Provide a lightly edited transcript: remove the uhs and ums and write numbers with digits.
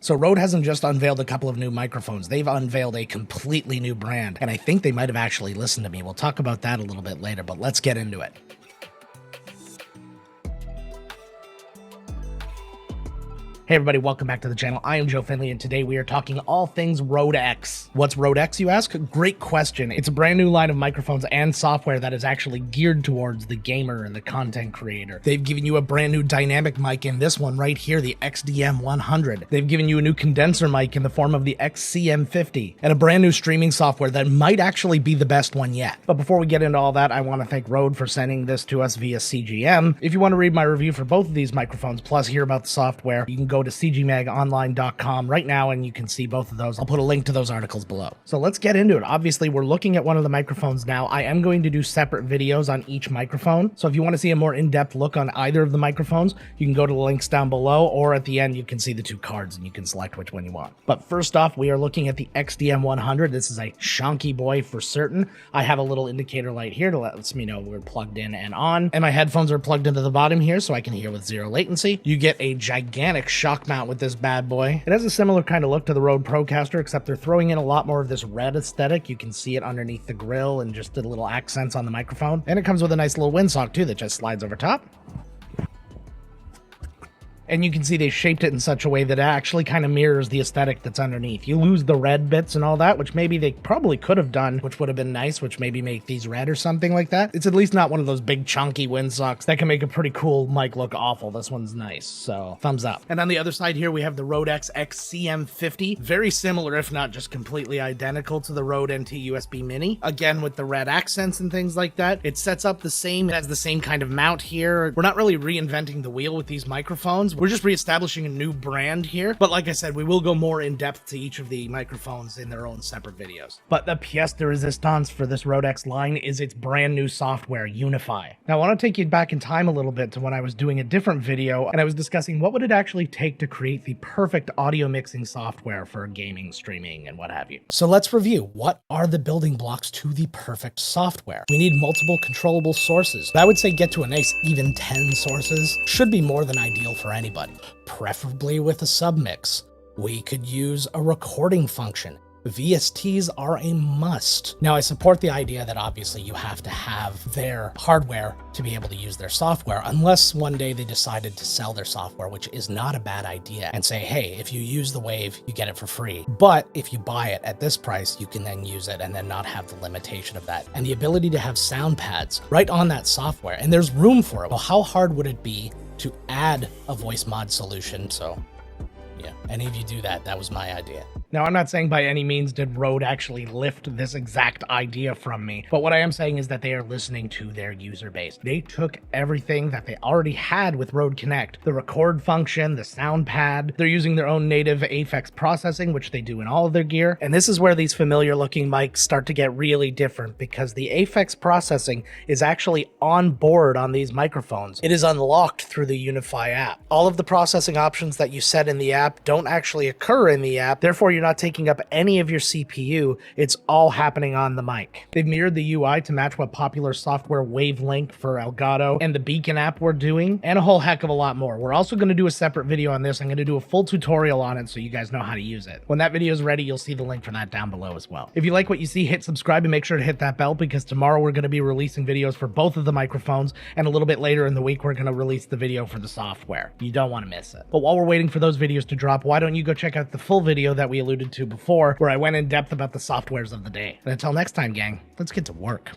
So RØDE hasn't just unveiled a couple of new microphones, they've unveiled a completely new brand, and I think they might have actually listened to me. We'll talk about that a little bit later, but let's get into it. Hey everybody, welcome back to the channel. I am Joe Finley, and today we are talking all things RØDE X. What's RØDE X, you ask? Great question. It's a brand new line of microphones and software that is actually geared towards the gamer and the content creator. They've given you a brand new dynamic mic in this one right here, the XDM-100. They've given you a new condenser mic in the form of the XCM-50, and a brand new streaming software that might actually be the best one yet. But before we get into all that, I want to thank RØDE for sending this to us via CGM. If you want to read my review for both of these microphones, plus hear about the software, you can go to cgmagonline.com right now and you can see both of those. I'll put a link to those articles below. So let's get into it. Obviously, we're looking at one of the microphones now. I am going to do separate videos on each microphone. So if you want to see a more in-depth look on either of the microphones, you can go to the links down below, or at the end you can see the two cards and you can select which one you want. But first off, we are looking at the XDM-100. This is a shonky boy for certain. I have a little indicator light here to let me know we're plugged in and on, and my headphones are plugged into the bottom here so I can hear with zero latency. You get a gigantic shock mount with this bad boy. It has a similar kind of look to the RØDE Procaster, except they're throwing in a lot more of this red aesthetic. You can see it underneath the grill and just the little accents on the microphone. And it comes with a nice little windsock too that just slides over top. And you can see they shaped it in such a way that it actually kind of mirrors the aesthetic that's underneath. You lose the red bits and all that, which maybe they probably could have done, which would have been nice, which maybe make these red or something like that. It's at least not one of those big chunky windsocks that can make a pretty cool mic look awful. This one's nice, so thumbs up. And on the other side here, we have the RØDE X XCM-50. Very similar, if not just completely identical to the RØDE NT USB Mini. Again, with the red accents and things like that. It sets up the same, it has the same kind of mount here. We're not really reinventing the wheel with these microphones. We're just reestablishing a new brand here. But like I said, we will go more in depth to each of the microphones in their own separate videos. But the pièce de résistance for this RØDE X line is its brand new software, Unify. Now I want to take you back in time a little bit to when I was doing a different video and I was discussing what would it actually take to create the perfect audio mixing software for gaming, streaming, and what have you. So let's review. What are the building blocks to the perfect software? We need multiple controllable sources. I would say get to a nice even 10 sources. Should be more than ideal for anybody. Preferably with a submix. We could use a recording function. VSTs are a must. Now, I support the idea that obviously you have to have their hardware to be able to use their software, unless one day they decided to sell their software, which is not a bad idea, and say, hey, if you use the Wave, you get it for free. But if you buy it at this price, you can then use it and then not have the limitation of that. And the ability to have sound pads right on that software, and there's room for it. Well, how hard would it be to add a voice mod solution? So yeah, any of you do that, that was my idea. Now, I'm not saying by any means did RØDE actually lift this exact idea from me, but what I am saying is that they are listening to their user base. They took everything that they already had with RØDE Connect, the record function, the sound pad. They're using their own native Affliate processing, which they do in all of their gear. And this is where these familiar looking mics start to get really different, because the Affliate processing is actually on board on these microphones. It is unlocked through the Unify app. All of the processing options that you set in the app don't actually occur in the app, therefore you're not taking up any of your CPU, it's all happening on the mic. They've mirrored the UI to match what popular software Wavelink for Elgato and the Beacon app were doing, and a whole heck of a lot more. We're also going to do a separate video on this. I'm going to do a full tutorial on it so you guys know how to use it. When that video is ready, you'll see the link for that down below as well. If you like what you see, hit subscribe and make sure to hit that bell, because tomorrow we're going to be releasing videos for both of the microphones, and a little bit later in the week we're going to release the video for the software. You don't want to miss it. But while we're waiting for those videos to drop, why don't you go check out the full video that we alluded to before, where I went in depth about the softwares of the day. And until next time, gang, let's get to work.